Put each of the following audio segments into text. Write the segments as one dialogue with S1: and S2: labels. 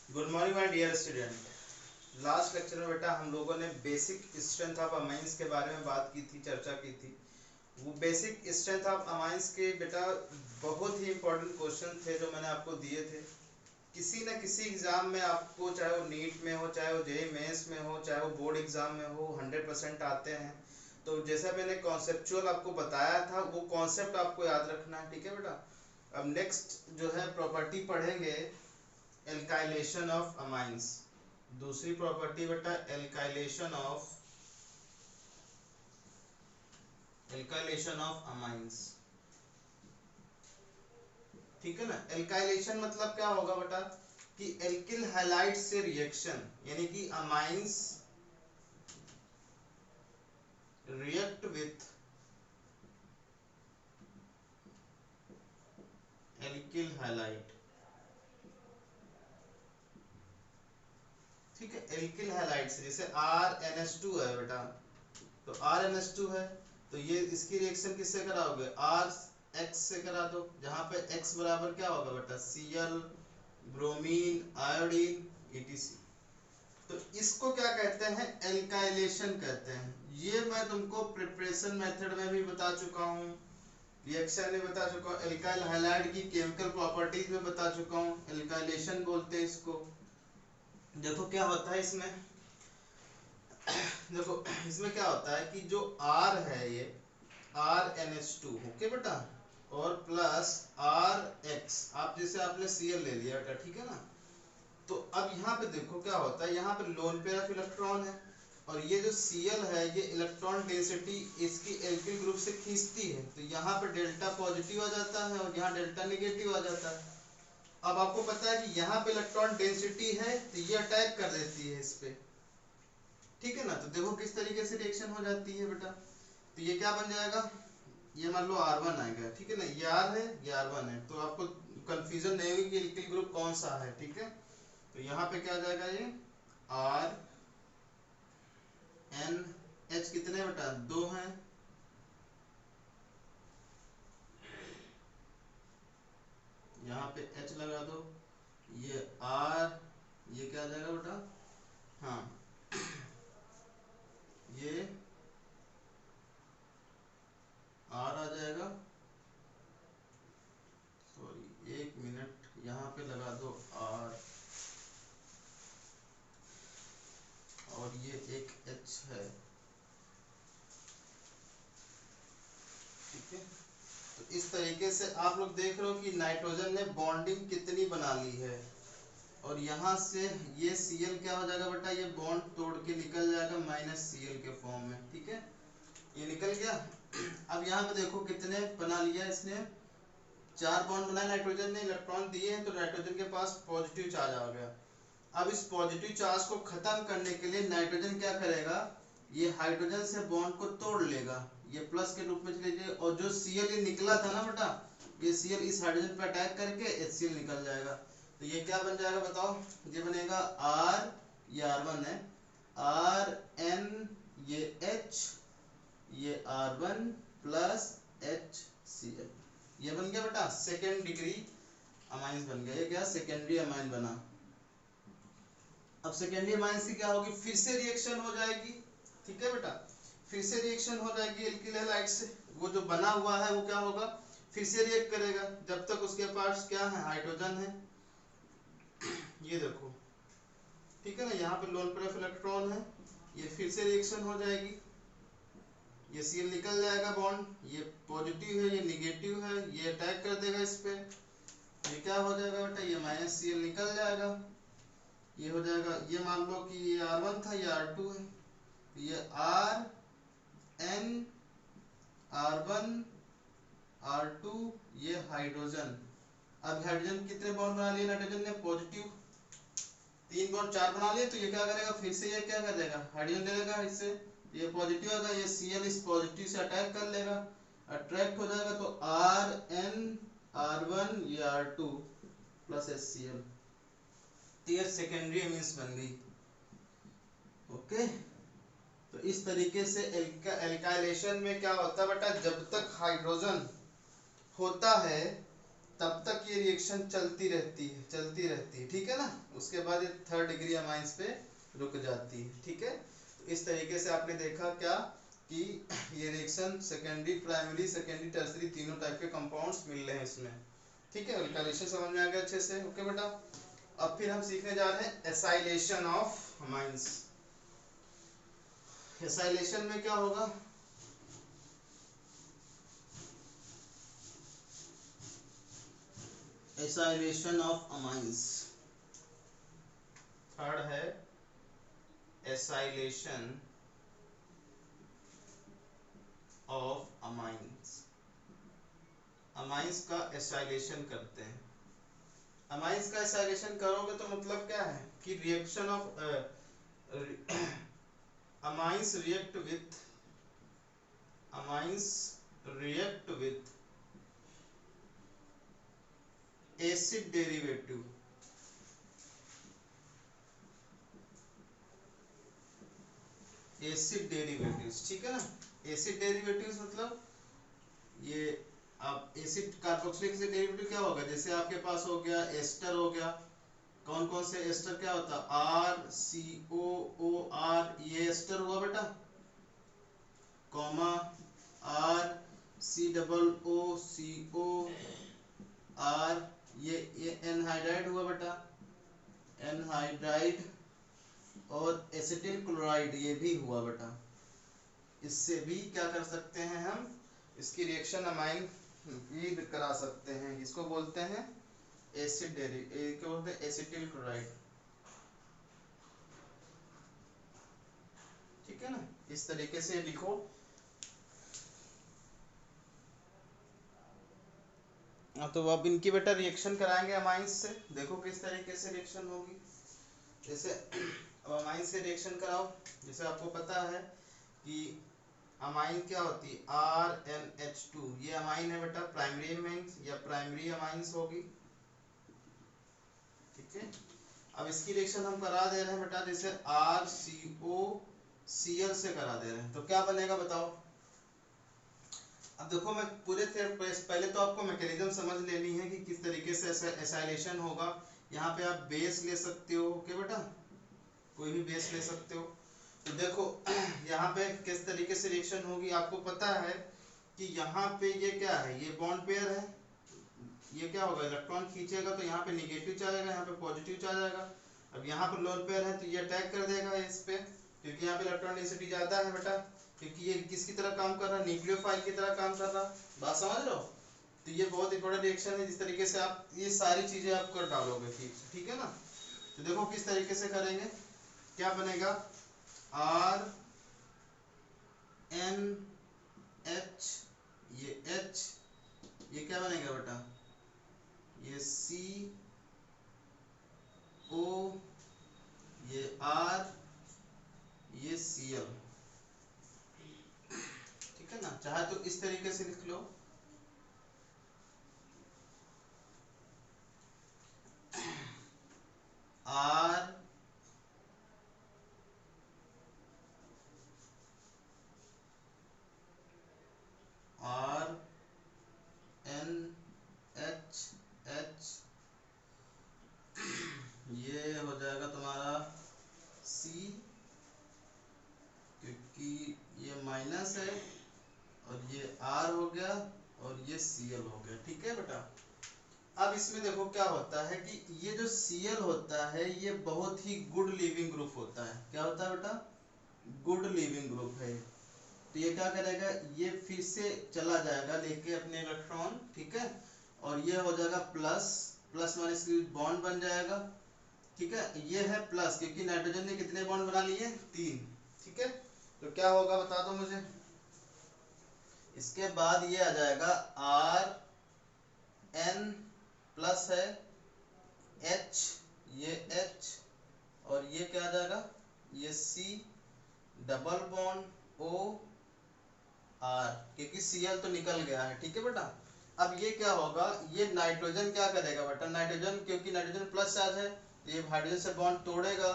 S1: Good morning my dear student. Last lecture में बेटा हम लोगों ने बेसिक स्ट्रेंथ ऑफ अमाइंस के बारे में बात की थी, चर्चा की थी। वो बेसिक स्ट्रेंथ ऑफ अमाइंस के बेटा बहुत ही इंपॉर्टेंट क्वेश्चन थे जो मैंने आपको दिए थे। किसी न किसी एग्जाम में आपको, चाहे वो नीट में हो, चाहे वो जेईई मेंस में हो, चाहे वो बोर्ड एग्जाम में हो, 100% आते हैं। तो जैसा मैंने कॉन्सेप्चुअल आपको बताया था वो कॉन्सेप्ट आपको याद रखना है, ठीक है बेटा। अब नेक्स्ट जो है प्रॉपर्टी पढ़ेंगे, एल्काइलेशन ऑफ अमाइंस। दूसरी प्रॉपर्टी बेटा एल्काइलेशन ऑफ अमाइंस, ठीक है ना। एल्काइलेशन मतलब क्या होगा बेटा कि एल्किल हैलाइड से रिएक्शन, यानी कि amines react with alkyl halide, ठीक है। एल्किल हैलाइड से, जैसे RnH2 है बेटा, तो RnH2 है तो ये इसकी रिएक्शन किससे कराओगे, RX से करा दो, जहां पे X बराबर क्या होगा बेटा, Cl, ब्रोमीन, आयोडीन, etc। तो इसको क्या कहते हैं, एल्काइलेशन कहते हैं। ये मैं तुमको प्रिपरेशन मेथड में भी बता चुका हूँ, रिएक्शन में बता चुका हूँ, एल्काइल हैलाइड की केमिकल प्रॉपर्टीज में बता चुका हूँ। एल्काइलेशन बोलते हैं इसको। देखो क्या होता है इसमें, देखो इसमें क्या होता है कि जो R है, ये RnH2, ओके बेटा, और प्लस RX, आप जैसे आपने Cl ले लिया बेटा, ठीक है ना। तो अब यहाँ पे देखो क्या होता है, यहाँ पे लोन पेयर ऑफ इलेक्ट्रॉन है, और ये जो Cl है ये इलेक्ट्रॉन डेंसिटी इसकी एल्किल ग्रुप से खींचती है, तो यहाँ पे डेल्टा पॉजिटिव आ जाता है और यहाँ डेल्टा नेगेटिव आ जाता है। अब आपको पता है कि यहाँ पे इलेक्ट्रॉन डेंसिटी है तो ये अटैक कर देती है इस पे, ठीक है ना। तो देखो किस तरीके से रिएक्शन हो जाती है बेटा। तो ये क्या बन जाएगा, ये मान लो R1 आएगा, ठीक है ना, ये R है, ये R1 है, तो आपको कंफ्यूजन नहीं होगी कि एल्किल ग्रुप कौन सा है, ठीक है। तो यहाँ पे क्या आ जाएगा, ये R N H कितने बेटा, 2 हैं, यहाँ पे H लगा दो, ये R, ये क्या आ जाएगा बेटा, हाँ ये R आ जाएगा, सॉरी एक मिनट, यहाँ पे लगा दो R, और ये एक H है, ठीक है। तो इस तरीके से आप लोग देख रहे हो कि नाइट्रोजन ने बॉन्डिंग कितनी बना ली है, और यहाँ से ये Cl क्या हो जाएगा बेटा, ये बॉन्ड तोड़ के निकल जाएगा -Cl के फॉर्म में, ठीक है, ये निकल गया। अब यहाँ पे देखो कितने बना लिया इसने, 4 बॉन्ड बनाए नाइट्रोजन ने, इलेक्ट्रॉन दिए हैं, तो नाइट्रोजन के पास पॉजिटिव चार्ज आ गया। अब इस पॉजिटिव चार्ज को खत्म करने के लिए नाइट्रोजन क्या करेगा, ये हाइड्रोजन से बॉन्ड को तोड़ लेगा, ये प्लस के रूप में चले जाए, और जो Cl ये निकला था ना बेटा, ये Cl इस हाइड्रोजन पे अटैक करके HCl निकल जाएगा। तो ये क्या बन जाएगा बताओ, ये बनेगा R, ये R1 है, RN, ये H, ये R1 प्लस HCl, ये बन गया बेटा सेकेंड डिग्री अमाइन बन गया। ये क्या, सेकेंडरी अमाइन बना। अब सेकेंडरी अमाइन से क्या होगी, फिर से रिएक्शन हो जाएगी, ठीक है बेटा, फिर से रिएक्शन हो जाएगी एल्किल हैलाइड से। वो जो बना हुआ है वो क्या होगा, फिर से रिएक्ट करेगा, जब तक उसके पास क्या है, हाइड्रोजन है, ये देखो, ठीक है ना, यहाँ पे लोन पेयर ऑफ इलेक्ट्रॉन है, ये फिर से रिएक्शन हो जाएगी, ये Cl निकल जाएगा बॉन्ड, ये पॉजिटिव है, ये निगेटिव है, ये अटैक कर देगा इस पे, ये क्या हो जाएगा बेटा, ये -Cl निकल जाएगा, ये हो जाएगा, ये मान लो कि ये R1 था, ये R2 है, ये RN, R1, R2, ये हाइड्रोजन। अब हाइड्रोजन कितने बॉन्ड बना लिए नाइट्रोजन ने, पॉजिटिव 3 बॉन्ड 4 बना लिए, तो ये क्या करेगा, फिर से ये क्या कर देगा, हाइड्रोजन ले लेगा इससे, ये पॉजिटिव होगा, ये Cl इस पॉजिटिव से अटैक कर लेगा, अट्रैक्ट हो जाएगा, तो RN, R1, ये R2 प्लस HCl, तो ये सेकेंडरी अमीन्स बन गई, ओके। तो इस तरीके से एल्काइलेशन में क्या होता है बेटा, जब तक हाइड्रोजन होता है तब तक ये रिएक्शन चलती रहती है, ठीक है ना। उसके बाद ये थर्ड डिग्री अमाइंस पे रुक जाती है, ठीक है। तो इस तरीके से आपने देखा क्या कि ये reaction secondary, primary, secondary, tertiary तीनों टाइप के कंपाउंड्स मिल रहे हैं इसमें, ठीक है। रिलेशन समझ में आ गया अच्छे से, ओके बेटा। अब फिर हम सीखने जा रहे हैं एसाइलेशन ऑफ अमाइंस। एसाइलेशन में क्या होगा, एसाइलेशन ऑफ अमाइंस, थर्ड है एसाइलेशन ऑफ अमाइंस। अमाइंस का एसाइलेशन करते हैं। अमाइंस का एसाइलेशन करोगे तो मतलब क्या है कि reaction of amines react with acid derivative, acid derivatives, ठीक है ना। एसिड डेरिवेटिव्स मतलब ये आप एसिड कार्बोक्सिलिक एसिड डेरिवेटिव क्या होगा, जैसे आपके पास हो गया एस्टर हो गया, कौन कौन से एस्टर क्या होता है, आर सी ओ आर, ये एस्टर हुआ बेटा, comma R C double O C O R, ये एनहाइड्राइड हुआ बेटा, एनहाइड्राइड, और एसिटिल क्लोराइड ये भी हुआ बेटा। इससे भी क्या कर सकते हैं हम, इसकी रिएक्शन अमाइन भी करा सकते हैं, इसको बोलते हैं एसिड क्या बोलते हैं, एसिटिल क्लोराइड, ठीक है ना। इस तरीके से लिखो। तो अब इनकी बेटा रिएक्शन कराएंगे अमाइंस से, देखो किस तरीके से रिएक्शन होगी। जैसे अब अमाइन से रिएक्शन कराओ, जैसे आपको पता है कि अमाइन क्या होती है, RnH2, ये अमाइन है बेटा, प्राइमरी अमाइंस या प्राइमरी अमाइंस होगी, ठीक है। अब इसकी रिएक्शन हम करा दे रहे हैं बेटा, जैसे RCOCl से करा दे रहे हैं, तो क्या बनेगा बताओ। अब देखो मैं पूरे पहले तो आपको मैकेनिज्म समझ लेनी है कि किस तरीके से एसाइलेशन होगा। यहाँ पे आप बेस ले सकते हो, ओके बेटा, कोई भी बेस ले सकते हो। तो देखो यहाँ पे किस तरीके से रिएक्शन होगी, आपको पता है कि यहाँ पे ये क्या है, ये बॉन्ड पेयर है, ये क्या होगा, इलेक्ट्रॉन खींचेगा तो यहाँ पे निगेटिव चार्ज आएगा, यहाँ पे पॉजिटिव चार्ज आएगा। अब यहाँ पर लोन पेयर है तो ये अटैक कर देगा इस पे, क्योंकि यहाँ पे इलेक्ट्रॉन डेंसिटी ज्यादा है बेटा, क्योंकि ये किसकी तरह काम कर रहा है, न्यूक्लियोफाइल की तरह काम कर रहा है, बात समझ रहे हो। तो ये बहुत इंपॉर्टेंट रिएक्शन है, जिस तरीके से आप ये सारी चीजें आप कर डालोगे, ठीक है ना। तो देखो किस तरीके से करेंगे, क्या बनेगा, RnH, ये H, ये क्या बनेगा बेटा, ये CO, ये R, ये Cl, ठीक है ना। चाहे तो इस तरीके से लिख लो, RnH, ये हो जाएगा तुम्हारा C, क्योंकि ये माइनस है, और ये R हो गया, और ये Cl हो गया, ठीक है बेटा। अब इसमें देखो क्या होता है कि ये जो Cl होता है ये बहुत ही गुड लीविंग ग्रुप होता है, क्या होता है बेटा, गुड लीविंग ग्रुप है। तो ये क्या करेगा, ये फिर से चला जाएगा लेके अपने इलेक्ट्रॉन, ठीक है, और ये हो जाएगा प्लस, प्लस माइनस बॉन्ड बन जाएगा, ठीक है। ये है प्लस, क्योंकि नाइट्रोजन ने कितने बॉन्ड बना लिए, 3, ठीक है। तो क्या होगा बता दो मुझे, इसके बाद ये आ जाएगा Rn प्लस है H, ये H, और ये क्या आ जाएगा, ये C double bond O R, क्योंकि Cl तो निकल गया है, ठीक है बेटा। अब ये क्या होगा, ये नाइट्रोजन क्या करेगा बेटा, नाइट्रोजन क्योंकि नाइट्रोजन प्लस चार्ज है तो ये हाइड्रोजन से बॉन्ड तोड़ेगा,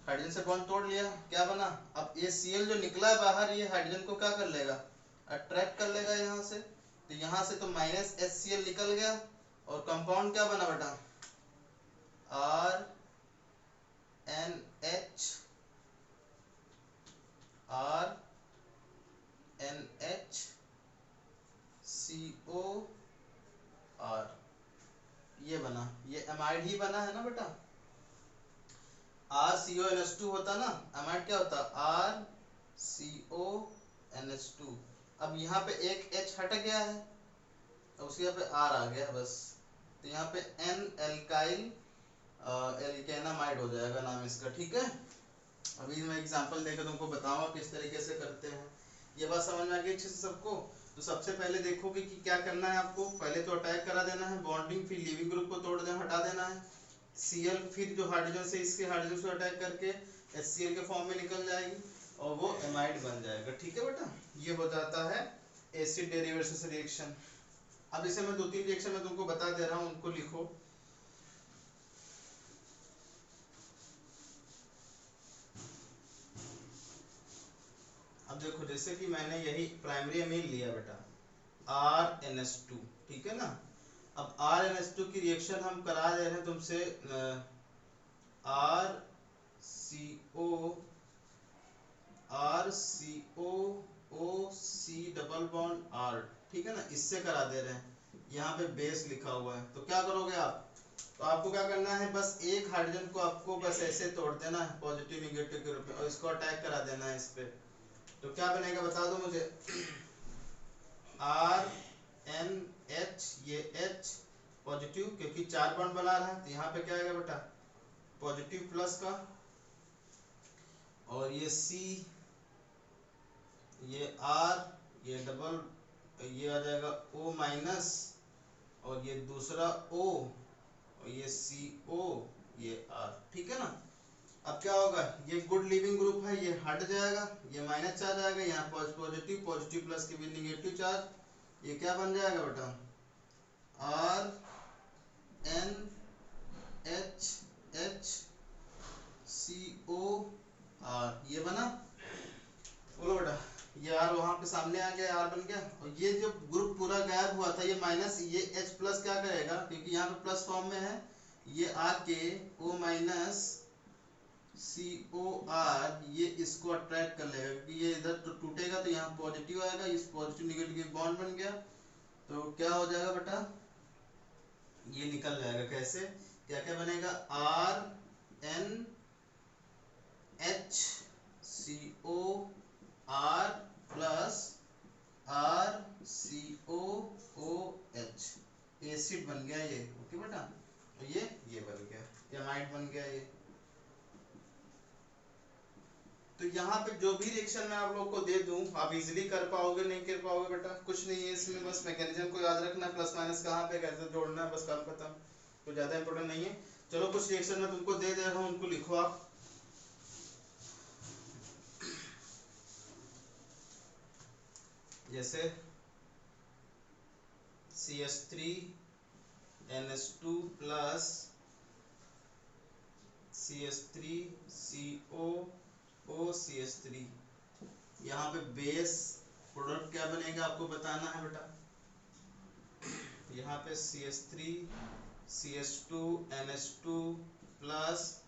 S1: हाइड्रोजन से बॉन्ड तोड़ लिया, क्या बना, अब ये Cl जो निकला है बाहर, ये हाइड्रोजन को क्या कर लेगा, अट्रैक्ट कर लेगा यहाँ से, तो यहाँ से तो माइनस HCl निकल गया और कंपाउंड क्या बना बेटा, RNH, RNHCOR, ये बना, ये एमाइड ही बना है ना बेटा। RCONH2 होता ना, एमाइड क्या होता, RCONH2। अब यहाँ पे एक H हट गया है, अब उसके यहाँ पे R आ गया बस, तो यहाँ पे N एल्काइल एल्केनामाइड हो जाएगा नाम इसका, ठीक है। अभी मैं एग्जांपल देकर तुमको बताऊंगा किस तरीके से करते हैं। ये बात समझ में आ गई अच्छे से सबको। तो सबसे पहले देखोगे कि क्या करना है आपको, पहले तो अटैक करा देना है बॉन्डिंग, फिर लीविंग ग्रुप को तोड़ देना, हटा देना है। Cl फिर जो हाइड्रोजन से इसके हाइड्रोजन से अटैक करके HCl के फॉर्म में निकल जाएगी और वो एमाइड बन जाएगा, ठीक है बेटा। ये हो जाता है एसिड डेरिवेशन रिएक्शन। अब इसे मैं 2-3 रिएक्शन में तुमको बता दे रहा हूँ, उनको लिखो। अब देखो, जैसे कि मैंने यही प्राइमरी अमीन लिया बेटा, RNH2, ठीक है ना। अब RNH2 की रिएक्शन हम करा दे रहे हैं तुमसे, RCOOC डबल बॉन्ड R, ठीक है ना, इससे करा दे रहे हैं। यहाँ पे बेस लिखा हुआ है, तो क्या करोगे आप, तो आपको क्या करना है, बस एक हाइड्रोजन को आपको बस ऐसे तोड़ देना है पॉजिटिव निगेटिव के रूप में और इसको अटैक करा देना है इस पे। तो क्या बनेगा बता दो मुझे, RNH, ये H पॉजिटिव क्योंकि 4 बॉन्ड बना रहा है, तो यहाँ पे क्या आएगा बेटा, पॉजिटिव प्लस का, और ये C, ये R, ये डबल, ये आ जाएगा O माइनस, और ये दूसरा O, और ये CO, ये R, ठीक है ना। अब क्या होगा, ये गुड लिविंग ग्रुप है, ये हट जाएगा, ये माइनस चार्ज आएगा, यहाँ पॉजिटिव, पॉजिटिव प्लस के भी निगेटिव चार्ज, ये क्या बन जाएगा बेटा, RNHHCOR, ये बना। बोलो बेटा, ये R वहां पे सामने आ गया, R बन गया, और ये जो ग्रुप पूरा गायब हुआ था, ये माइनस, ये H प्लस क्या करेगा, क्योंकि यहाँ पे प्लस फॉर्म में है, ये आके O माइनस COR, ये इसको अट्रैक्ट कर लेगा क्योंकि ये इधर तो टूटेगा, तो यहाँ पॉजिटिव आएगा, इस पॉजिटिव निगेटिव बॉन्ड बन गया, तो क्या हो जाएगा बेटा, ये निकल जाएगा। कैसे, क्या क्या बनेगा, RNHCOR प्लस RCOOH, एसिड बन गया ये, ओके बेटा। तो ये बन गया, एमाइड बन गया ये। तो यहाँ पे जो भी रिएक्शन मैं आप लोग को दे दूं, आप इजीली कर पाओगे नहीं कर पाओगे बेटा, कुछ नहीं है इसमें, बस मैकेनिज्म को याद रखना, प्लस माइनस कहाँ पे कैसे जोड़ना है, बस काम खत्म, तो ज्यादा इंपॉर्टेंट नहीं है। चलो कुछ रिएक्शन मैं तुमको दे रहा हूँ, उनको लिखो आप। जैसे CH3NH2 प्लस CH3COOCH3, यहाँ पे बेस प्रोडक्ट क्या बनेगा आपको बताना है बेटा। यहाँ पे CH3CH2NH2 प्लस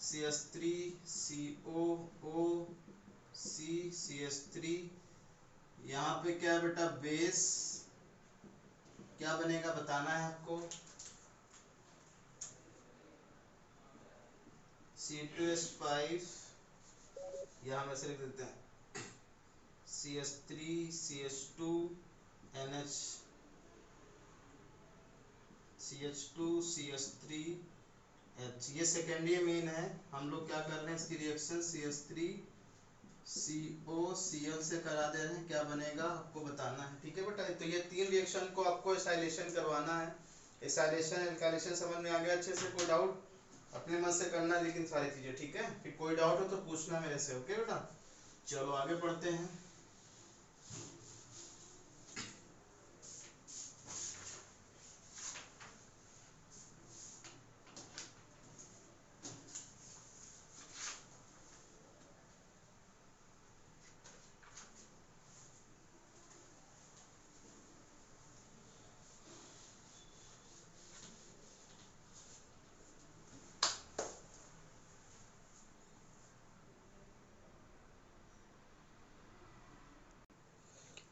S1: CH3COOCCH3, यहाँ पे क्या बेटा, बेस क्या बनेगा बताना है आपको, C2H5, यहाँ में से लिख देते हैं CH3CH2NH, CH2CH3H, ये सेकेंडरी अमीन है। हम लोग क्या कर रहे हैं, इसकी रिएक्शन CH3COCl से करा दे रहे हैं, क्या बनेगा आपको बताना है, ठीक है बेटा। तो ये 3 रिएक्शन को आपको एसाइलेशन करवाना है। एसाइलेशन एल्काइलेशन समझ में आ गया अच्छे से, कोई डाउट, अपने मन से करना है लेकिन सारी चीजें, ठीक है। फिर कोई डाउट हो तो पूछना मेरे से, ओके बेटा। चलो आगे बढ़ते हैं।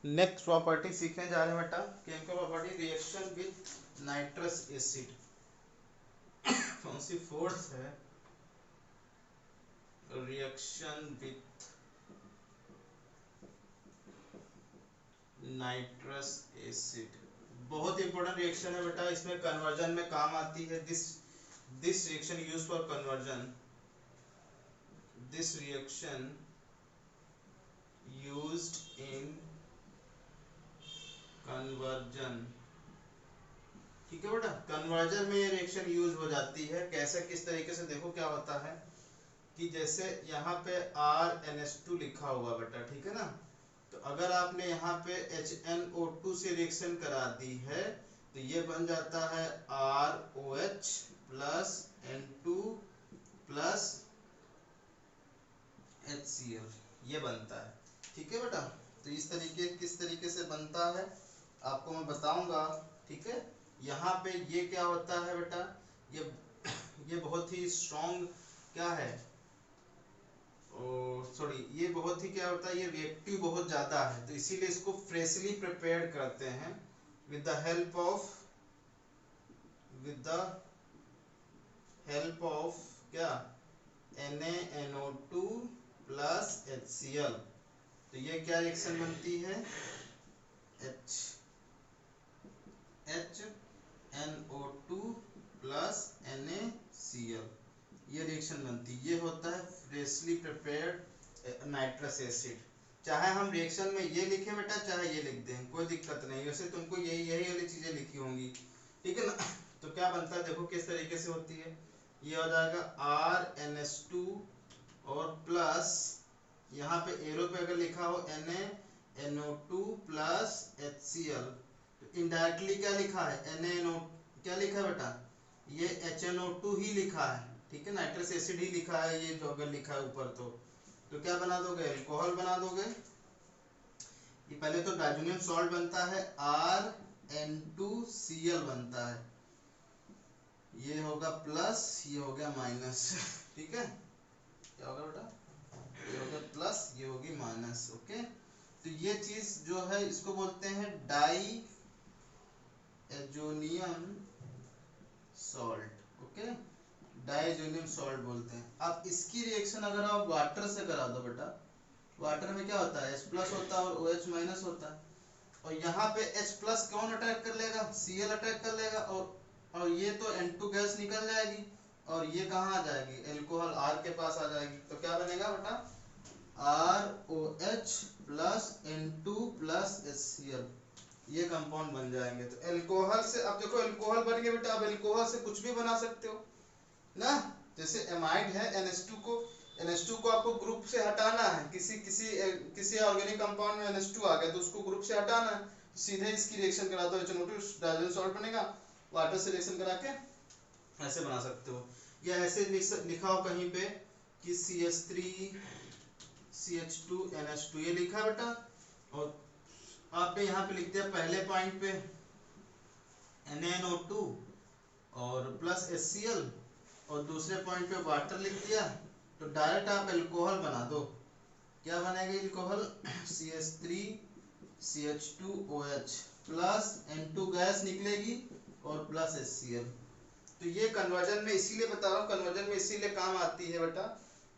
S1: नेक्स्ट प्रॉपर्टी सीखने जा रहे हैं बेटा, chemical property reaction with nitrous acid. कौन सी फोर्थ है? रिएक्शन विथ नाइट्रस एसिड बहुत इंपॉर्टेंट रिएक्शन है बेटा, इसमें कन्वर्जन में काम आती है। This reaction use for conversion, this reaction used in conversion. ठीक है बेटा, कन्वर्जन में ये रिएक्शन यूज हो जाती है। कैसे, किस तरीके से, देखो क्या होता है कि जैसे यहाँ पे RNH2 लिखा हुआ बेटा, ठीक है ना, तो अगर आपने यहाँ पे HNO2 से रिएक्शन करा दी है तो ये बन जाता है ROH plus N2 plus HCl, ये बनता है। ठीक है बेटा, तो इस तरीके, किस तरीके से बनता है आपको मैं बताऊंगा। ठीक है, यहाँ पे ये क्या होता है बेटा, ये बहुत ही स्ट्रॉन्ग क्या है, सॉरी, ये बहुत ही क्या होता है, ये रिएक्टिव बहुत ज्यादा है, तो इसीलिए इसको फ्रेशली प्रिपेयर करते हैं विद द हेल्प ऑफ क्या, NaNO2 प्लस HCl। तो ये क्या रिएक्शन बनती है, HNO2 प्लस NaCl, ये रिएक्शन बनती है। ये होता है फ्रेशली प्रिपेयर्ड नाइट्रस एसिड। चाहे हम रिएक्शन में ये लिखें बेटा, चाहे ये लिख दें, कोई दिक्कत नहीं, वैसे तुमको यही वाली चीजें लिखी होंगी। ठीक है ना, तो क्या बनता है देखो किस तरीके से होती है। ये हो जाएगा RNH2 और प्लस यहाँ पे एरो पे अगर लिखा हो NaNO2 प्लस HCl, तो इनडायरेक्टली क्या लिखा है, NaNO, क्या लिखा है बेटा, ये HNO2 ही लिखा है। ठीक है, नाइट्रस एसिड ही लिखा है, ये जो अगर लिखा है ऊपर तो क्या बना दोगे, अल्कोहल बना दोगे। ये पहले तो डाइजोनियम सॉल्ट बनता है, RN2Cl बनता है, ये होगा प्लस, ये हो गया माइनस। ठीक है, क्या होगा बेटा, ये हो गया प्लस, ये होगी माइनस। ओके, तो ये चीज जो है इसको बोलते हैं diazonium salt. Okay, diazonium salt बोलते हैं। अब इसकी रिएक्शन अगर आप वाटर से करा दो बेटा, वाटर में क्या होता है, H प्लस होता है और OH माइनस होता है, और यहाँ पे H प्लस कौन अटैक कर लेगा, Cl अटैक कर लेगा, और ये तो N2 गैस निकल जाएगी, और ये कहाँ आ जाएगी, एल्कोहल R के पास आ जाएगी। तो क्या बनेगा बेटा, ROH plus N2 plus HCl, ये कंपाउंड बन जाएंगे। तो एल्कोहल से, अब देखो एल्कोहल बन गए बेटा, अब एल्कोहल से कुछ भी बना सकते हो ना। जैसे एमाइड है, NH2 को आपको ग्रुप से हटाना है, किसी ऑर्गेनिक कंपाउंड में NH2 आ गया तो उसको ग्रुप से हटाना है, सीधे इसकी रिएक्शन करा दो, HNO2 डाइजोनियम सॉल्ट बनेगा, वाटर से रिएक्शन करा के ऐसे बना सकते हो। या ऐसे लिखा हो कहीं पे कि CH3 CH2 NH2, ये लिखा बेटा, और आपने यहाँ पे लिख दिया पहले पॉइंट पे NaNO2 और प्लस HCl, और दूसरे पॉइंट पे वाटर लिख दिया, तो डायरेक्ट आप एल्कोहल बना दो। क्या बनेगा alcohol, CH3 CH2OH plus N2 gas निकलेगी और प्लस HCl। तो ये कन्वर्जन में इसीलिए बता रहा हूँ, कन्वर्जन में इसीलिए काम आती है बेटा,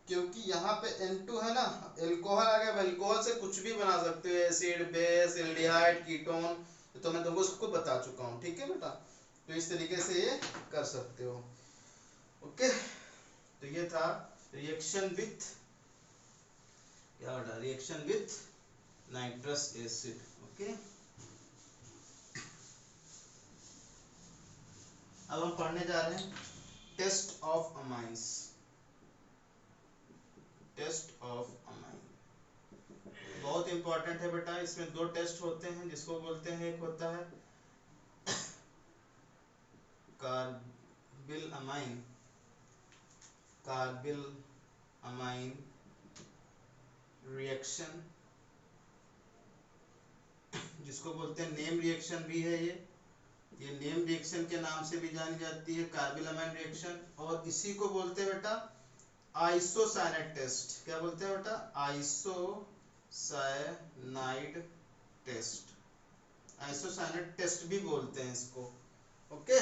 S1: क्योंकि यहाँ पे N2 है ना, एल्कोहल आ गया, एल्कोहल से कुछ भी बना सकते हो, एसिड, बेस, एल्डिहाइड, कीटोन, तो मैं तुमको उसको बता चुका हूँ। ठीक है बेटा, तो इस तरीके से ये कर सकते हो। ओके, तो ये था रिएक्शन विथ क्या बेटा, reaction with nitrous acid. Okay, अब हम पढ़ने जा रहे हैं test of amines. Test of amine बहुत इंपॉर्टेंट है बेटा, इसमें दो टेस्ट होते हैं जिसको बोलते हैं, एक होता है कार्बिल अमाइन रिएक्शन, जिसको बोलते हैं नेम रिएक्शन भी है ये नेम रिएक्शन के नाम से भी जानी जाती है, कार्बिल अमाइन रिएक्शन। और इसी को बोलते हैं बेटा आइसोसाइनाइड टेस्ट। क्या बोलते हैं बेटा, आइसोसाइनाइड टेस्ट, आइसोसाइनेट टेस्ट भी बोलते हैं इसको। ओके,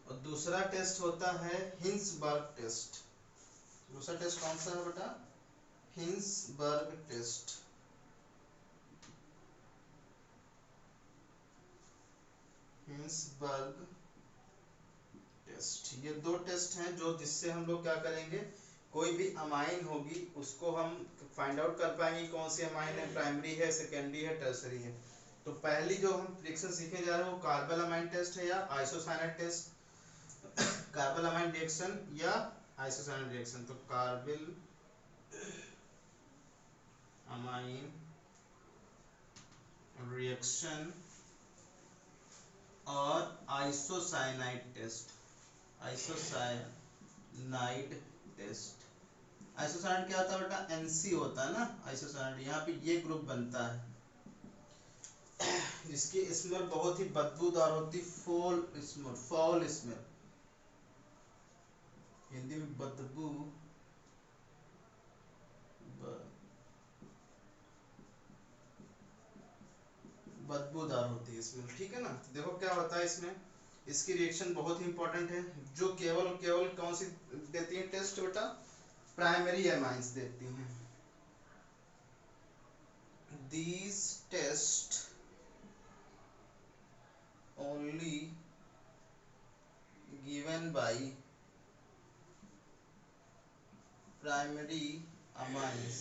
S1: और दूसरा टेस्ट होता है हिंसबर्ग टेस्ट। दूसरा टेस्ट कौन सा है बेटा? Hinsberg test. हिंसबर्ग टेस्ट, ये दो टेस्ट हैं जो जिससे हम लोग क्या करेंगे, कोई भी अमाइन होगी उसको हम फाइंड आउट कर पाएंगे कौन सी अमाइन है, प्राइमरी है, सेकेंडरी है, टर्सरी है। तो पहली जो हम रिएक्शन सीखने जा रहे हैं वो कार्बल अमाइन टेस्ट है या isocyanate test. Carbylamine reaction या आइसोसाइनेट रिएक्शन। तो कार्बल अमाइन रिएक्शन और isocyanide test. Isocyanide test, isocyanide क्या होता है बेटा? NC होता है ना आइसोसाइनाइड। यहाँ पे ये ग्रुप बनता है जिसकी स्मेल बहुत ही बदबूदार होती, फॉल स्मेल, हिंदी में बदबूदार होती है स्मेल, ठीक है ना। देखो क्या होता है इसमें, इसकी रिएक्शन बहुत ही इंपॉर्टेंट है, जो केवल कौन सी देती है टेस्ट बेटा? प्राइमरी अमाइंस देती हैं। These tests only given by primary amines,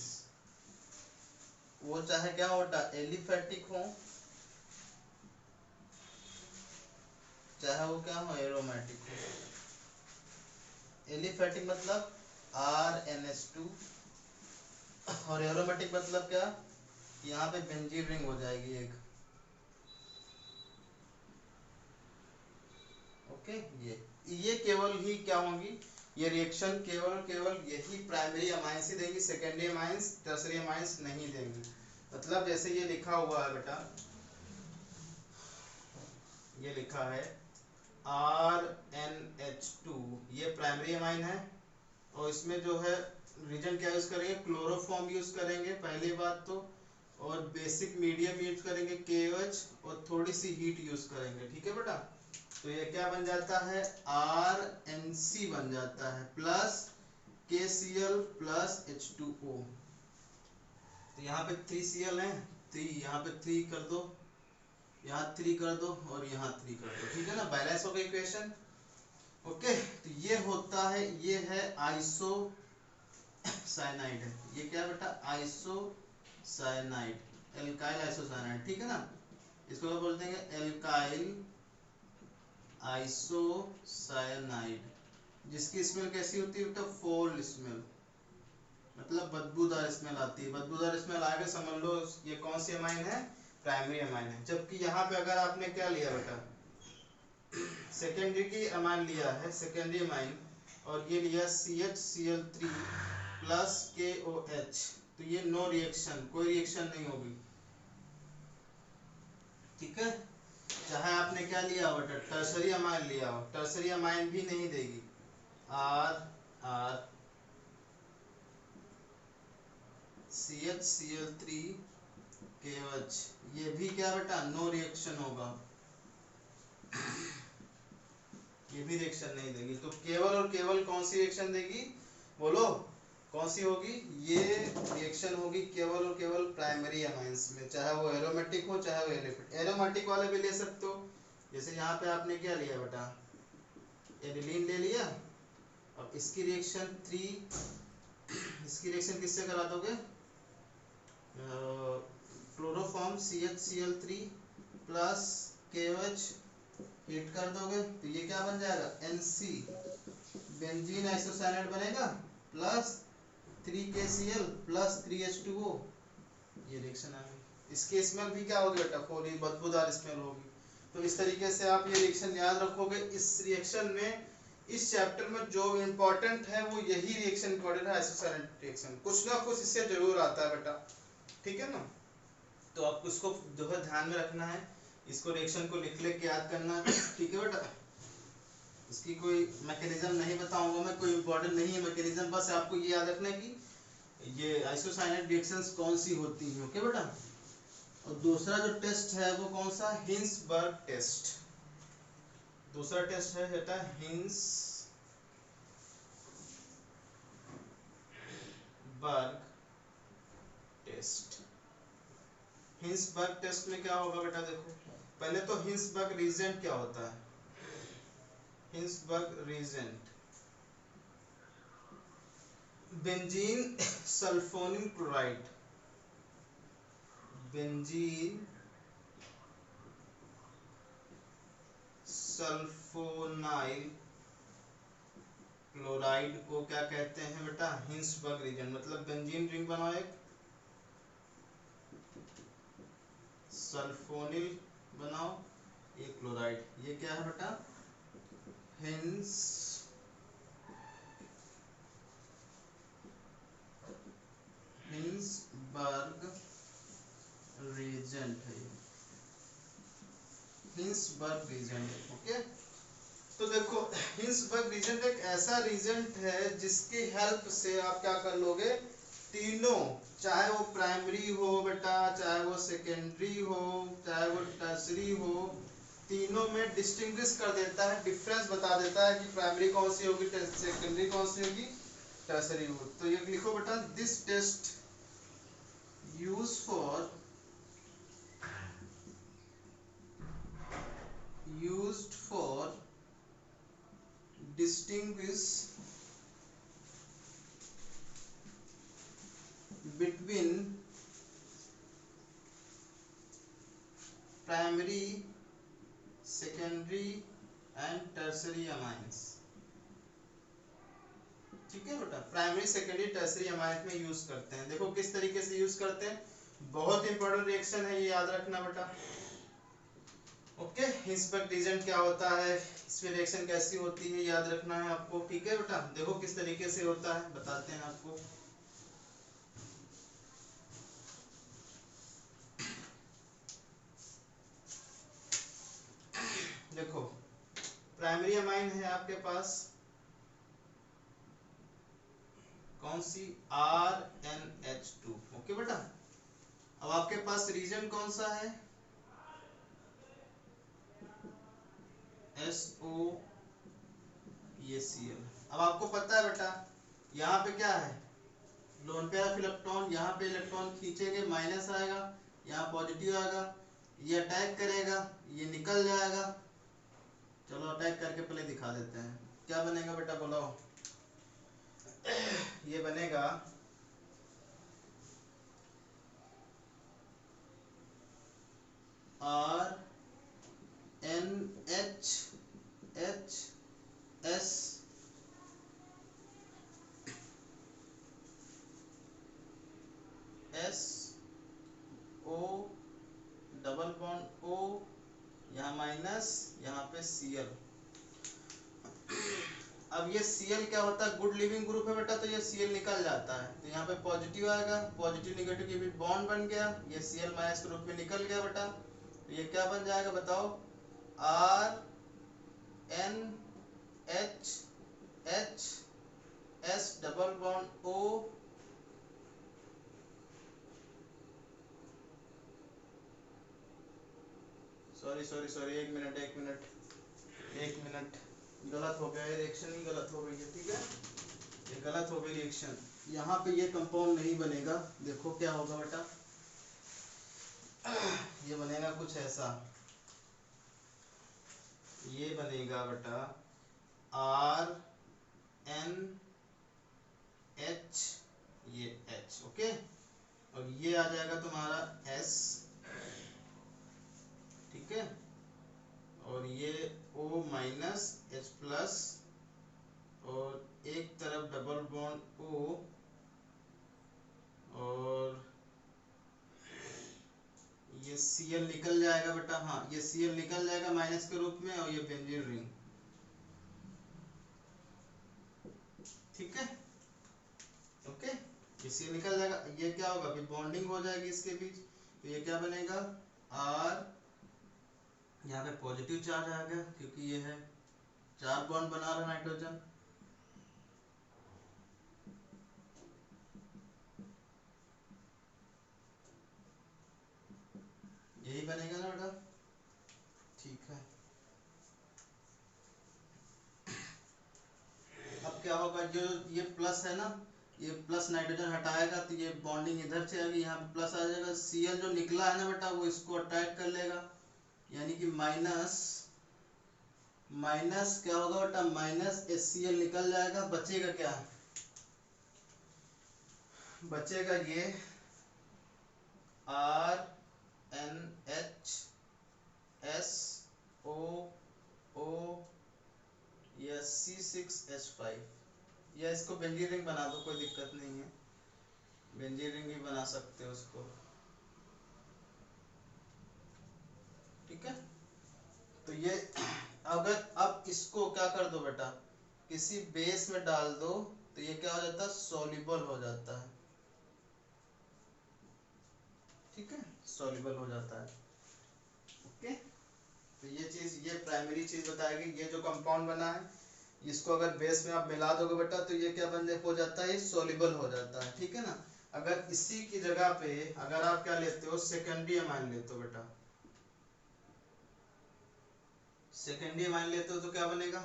S1: वो चाहे क्या होता, एलिफेटिक हो चाहे वो क्या हो, एरोमेटिक हो। एलिफेटिक मतलब RNH2 और एरोमेटिक मतलब क्या, यहाँ पे बेंजीन रिंग हो जाएगी एक। ओके, ये केवल ही क्या होंगी, ये रिएक्शन केवल यही प्राइमरी अमाइंस ही देंगी, सेकेंडरी अमाइंस टर्सरी अमाइंस नहीं देंगी। मतलब जैसे ये लिखा हुआ है बेटा, ये लिखा है RNH2, ये प्राइमरी अमाइन है और इसमें जो है रीजन क्या यूज करेंगे, क्लोरोफॉर्म यूज करेंगे पहली बात तो, और बेसिक मीडियम यूज करेंगे KOH और थोड़ी सी हीट यूज करेंगे, ठीक है बेटा। तो ये क्या बन जाता है, RNC बन जाता है प्लस KCl प्लस H2O। तो यहाँ पे 3Cl है, 3 यहाँ पे 3 कर दो, यहाँ 3 कर दो और यहाँ 3 कर दो, ठीक है ना, बैलेंस हो गई इक्वेशन। ओके, तो ये होता है, ये है आइसो साइनाइड है, ये क्या बेटा, आइसोसाइनाइड, एल्काइल आइसोसाइनाइड, ठीक है ना। इसको क्या बोलते हैं, एल्काइल आइसोसाइनाइड, जिसकी स्मेल कैसी होती है बेटा, फोल स्मेल, मतलब बदबूदार स्मेल आती है। बदबूदार स्मेल आगे समझ लो ये कौन सी अमाइन है, प्राइमरी अमाइन है। जबकि यहाँ पे अगर आपने क्या लिया बेटा, सेकेंडरी की अमाइन लिया है, सेकेंडरी अमाइन, और ये लिया CHCl3 प्लस KOH, तो ये नो रिएक्शन, कोई रिएक्शन नहीं होगी, ठीक है। चाहे आपने क्या लिया हो बेटा, टर्सरी अमाइन लिया हो, टर्सरी अमाइन भी नहीं देगी। R CHCl3 KOH, ये भी क्या बेटा, नो रिएक्शन होगा, ये भी रिएक्शन नहीं देगी। तो केवल और केवल कौन सी रिएक्शन देगी, बोलो कौन सी होगी, ये रिएक्शन होगी केवल और केवल प्राइमरी अमाइंस में, चाहे वो एरोमेटिक हो चाहे वो एलिफेटिक। एरोमेटिक वाले भी ले सकते हो, जैसे यहाँ पे आपने क्या लिया बेटा, एडिलीन ले लिया। अब इसकी रिएक्शन 3, इसकी रिएक्शन किससे करा दोगे, chloroform CHCl3 plus KOH heat कर दोगे, तो ये क्या बन जाएगा, NC, बेंजीन आइसोसाइनाइड बनेगा, प्लस 3KCl प्लस 3H2O, ये रिएक्शन आ गई। इसकी स्मेल भी क्या होगी बेटा, फोली बदबूदार स्मेल होगी। तो इस तरीके से आप ये रिएक्शन याद रखोगे। इस रिएक्शन में, इस चैप्टर में जो इम्पोर्टेंट है वो यही रिएक्शन इंपॉर्टेंट है, आइसोसाइनेट रिएक्शन, कुछ ना कुछ इससे जरूर आता है बेटा, ठीक है ना। तो आपको इसको जो है ध्यान में रखना है, इसको रिएक्शन को लिख के याद करना है, ठीक है बेटा। इसकी कोई मैकेनिज्म नहीं बताऊंगा मैं, कोई इंपॉर्टेंट नहीं है मैकेनिज्म, बस आपको ये याद रखना है कि ये आइसोसाइनेट रिएक्शंस कौन सी होती हैं, ओके बेटा। और दूसरा जो टेस्ट है वो कौन सा, हिंसबर्ग टेस्ट। दूसरा टेस्ट है बेटा हिंसबर्ग टेस्ट। हिंसबर्ग टेस्ट में क्या होगा बेटा, देखो पहले तो हिंसबर्ग रीजेंट क्या होता है। Hinsberg reagent benzene sulfonyl chloride, benzene sulfonyl chloride को क्या कहते हैं बेटा, हिंसबर्ग रीजन। मतलब बेंजीन रिंग बनाओ एक, सल्फोनिल बनाओ, ये क्लोराइड, ये क्या है बेटा, हिंसबर्ग रीजेंट है, हिंसबर्ग रीजेंट। ओके, तो देखो हिंसबर्ग रीजेंट एक ऐसा रीजेंट है जिसकी हेल्प से आप क्या कर लोगे, तीनों, चाहे वो प्राइमरी हो बेटा, चाहे वो सेकेंडरी हो, चाहे वो टर्सरी हो, तीनों में डिस्टिंग्विश कर देता है, डिफरेंस बता देता है कि प्राइमरी कौन सी होगी, सेकेंडरी कौन सी होगी, टर्सरी हो। तो ये लिखो बेटा, this test use for used for distinguish between primary, secondary and tertiary amines। ठीक है बेटा, प्राइमरी सेकेंडरी टर्सरी अमाइंस में यूज करते हैं। देखो किस तरीके से यूज करते हैं, बहुत इंपॉर्टेंट रिएक्शन है ये, याद रखना बेटा। ओके, हिंसबर्ग रीजेंट क्या होता है, इसमें रिएक्शन कैसी होती है, याद रखना है आपको। ठीक है बेटा, देखो किस तरीके से होता है, बताते हैं आपको। देखो प्राइमरी अमाइन है आपके पास कौन सी, RnH2। ओके बेटा, अब आपके पास रीजन कौन सा है, SOPaCl। अब आपको पता है बेटा यहाँ पे क्या है, लोन पेयर ऑफ इलेक्ट्रॉन, यहाँ पे इलेक्ट्रॉन खींचेंगे माइनस आएगा, यहाँ पॉजिटिव आएगा, ये अटैक करेगा, ये निकल जाएगा। चलो अटैक करके पहले दिखा देते हैं क्या बनेगा बेटा, बोलो। ये बनेगा RnHHS SO double bond O, यहाँ माइनस, यहाँ पे Cl। अब ये Cl क्या होता है, गुड लिविंग ग्रुप है बेटा, तो ये Cl निकल जाता है, तो यहाँ पे पॉजिटिव आएगा, पॉजिटिव निगेटिव के बीच बॉन्ड बन गया, ये Cl माइनस के रूप में निकल गया बेटा। तो ये क्या बन जाएगा बताओ, RnHHS double bond O, sorry sorry sorry, एक मिनट एक मिनट एक मिनट, गलत हो गया, रिएक्शन ही गलत हो गई है। ठीक है, ये गलत हो गई रिएक्शन, यहाँ पे ये कंपाउंड नहीं बनेगा। देखो क्या होगा बेटा, ये बनेगा कुछ ऐसा, ये बनेगा बेटा RnH, ये H। ओके, और ये आ जाएगा तुम्हारा S। ठीक है, और ये O माइनस H प्लस, और एक तरफ डबल बॉन्ड O, और ये Cl निकल जाएगा बेटा, हाँ ये Cl निकल जाएगा माइनस के रूप में, और ये बेंजीन रिंग। ठीक है, ओके, ये Cl निकल जाएगा, ये क्या होगा, अभी बॉन्डिंग हो जाएगी इसके बीच, तो ये क्या बनेगा, R, यहाँ पे पॉजिटिव चार्ज आ गया क्योंकि ये है 4 बॉन्ड बना रहा नाइट्रोजन, यही बनेगा ना बेटा, ठीक है। अब क्या होगा, जो ये प्लस है ना, ये प्लस नाइट्रोजन हटाएगा तो ये बॉन्डिंग इधर से आएगी, यहाँ पे प्लस आ जाएगा, Cl जो निकला है ना बेटा वो इसको अटैक कर लेगा, यानी कि माइनस माइनस क्या होगा बेटा, माइनस HCl निकल जाएगा, बचेगा क्या, बचेगा ये RNHSO या C6H5, या इसको बेंजीन रिंग बना दो, कोई दिक्कत नहीं है, बेंजीन रिंग भी बना सकते हो उसको, ठीक है। तो ये अगर अब इसको क्या कर दो बेटा, किसी बेस में डाल दो तो ये क्या हो जाता है, सॉल्युबल हो जाता है, ठीक है, सॉल्युबल हो जाता है, ओके। तो ये चीज, ये प्राइमरी चीज बताएगी, ये जो कंपाउंड बना है इसको अगर बेस में आप मिला दोगे बेटा तो ये क्या बन हो जाता है, ये सॉल्युबल हो जाता है, ठीक है ना। अगर इसी की जगह पे अगर आप क्या लेते हो, सेकेंडरी अमाइन लेते हो बेटा, सेकेंडरी अमाइन लेते हो तो क्या बनेगा,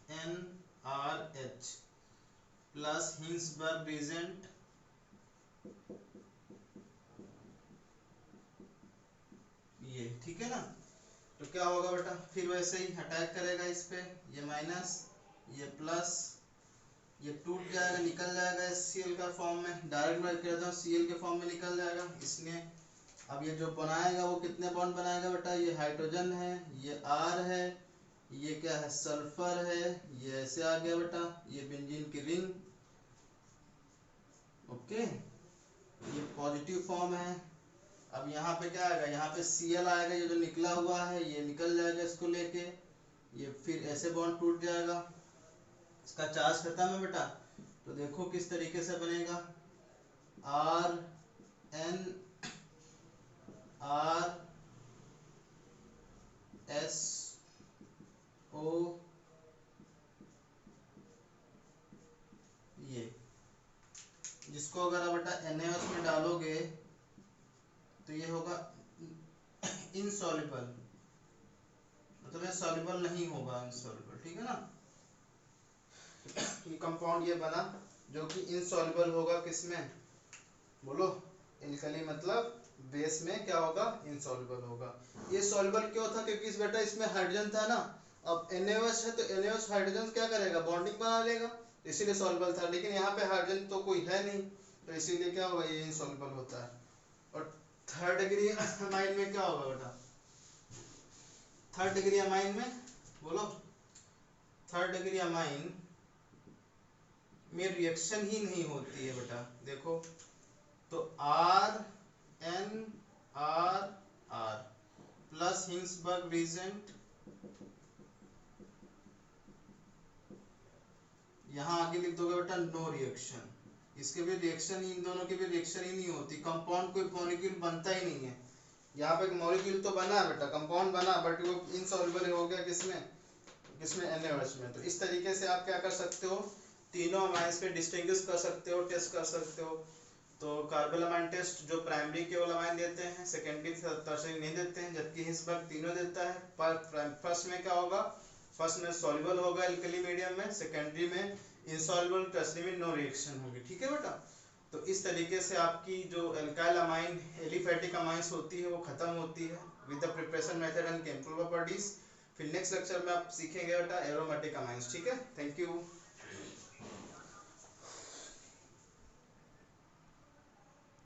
S1: RNRH प्लस हिंसबर्ग रीजेंट, ये ठीक है ना। तो क्या होगा बेटा, फिर वैसे ही अटैक करेगा इस पे, ये माइनस ये प्लस, ये टूट जाएगा, निकल जाएगा Cl का फॉर्म में, डायरेक्ट मैं कहता हूँ Cl के फॉर्म में निकल जाएगा, इसलिए अब ये जो बनाएगा वो कितने बॉन्ड बनाएगा बेटा, ये हाइड्रोजन है, ये R है, ये क्या है, सल्फर है, ये ऐसे आ गया बेटा, ये बेंजीन की रिंग, ओके, ये पॉजिटिव फॉर्म है। अब यहाँ पे क्या आएगा, यहाँ पे Cl आएगा, ये जो निकला हुआ है ये निकल जाएगा इसको लेके, ये फिर ऐसे बॉन्ड टूट जाएगा, इसका चार्ज खत्म है बेटा। तो देखो किस तरीके से बनेगा, RNRSO, ये जिसको अगर आप बेटा NaOH में डालोगे तो ये होगा इनसॉल्युबल, मतलब ये सॉल्युबल नहीं होगा, इनसॉल्युबल, ठीक है ना। ये कंपाउंड ये बना जो कि इनसॉल्युबल होगा, किसमें बोलो, एल्कली, मतलब बेस में क्या होगा, इनसॉल्युबल होगा। ये सॉल्युबल क्यों था, क्योंकि इस बेटा इसमें हाइड्रोजन था ना, अब NaOH है तो NaOH हाइड्रोजन क्या करेगा, बॉन्डिंग बना लेगा, इसीलिए सॉल्युबल था, लेकिन यहाँ पे हाइड्रोजन तो कोई है नहीं, तो इसीलिए क्या होगा, ये इनसॉल्युबल होता है। और थर्ड डिग्री अमाइन में क्या होगा बेटा, थर्ड डिग्री अमाइन में बोलो, थर्ड डिग्री अमाइन में रिएक्शन ही नहीं होती है बेटा, देखो तो RNRR प्लस हिंसबर्ग रीजेंट, यहाँ आगे लिख दोगे बेटा नो रिएक्शन, इसके भी रिएक्शन ही, इन दोनों की भी रिएक्शन ही नहीं होती, कंपाउंड कोई मॉलिक्यूल बनता ही नहीं है। यहाँ पे मॉलिक्यूल तो बना बेटा, कंपाउंड बना, बट वो इनसॉल्युबल हो गया, किसमें किसमें, NaOH में। तो इस तरीके से आप क्या कर सकते हो, तीनों अमाइंस पे डिस्टिंग्विश कर सकते हो, टेस्ट कर सकते हो। तो कार्बोलामाइन टेस्ट जो प्राइमरी केवल अमाइन देते हैं, सेकेंडरी टर्शियरी नहीं देते हैं, जबकि हिंसबर्ग तीनों देता है। पर फर्स्ट में क्या होगा, फर्स्ट में सॉल्युबल होगा एल्कली मीडियम में, सेकेंडरी में इनसॉल्युबल, टर्शियरी में नो रिएक्शन होगी, ठीक है बेटा। तो इस तरीके से आपकी जो एल्काइल अमाइन एलिफैटिक अमाइंस होती है वो खत्म होती है with the preparation method and chemical properties. फिर नेक्स्ट लेक्चर में आप सीखेंगे बेटा एरोमेटिक अमाइंस, ठीक है। Thank you.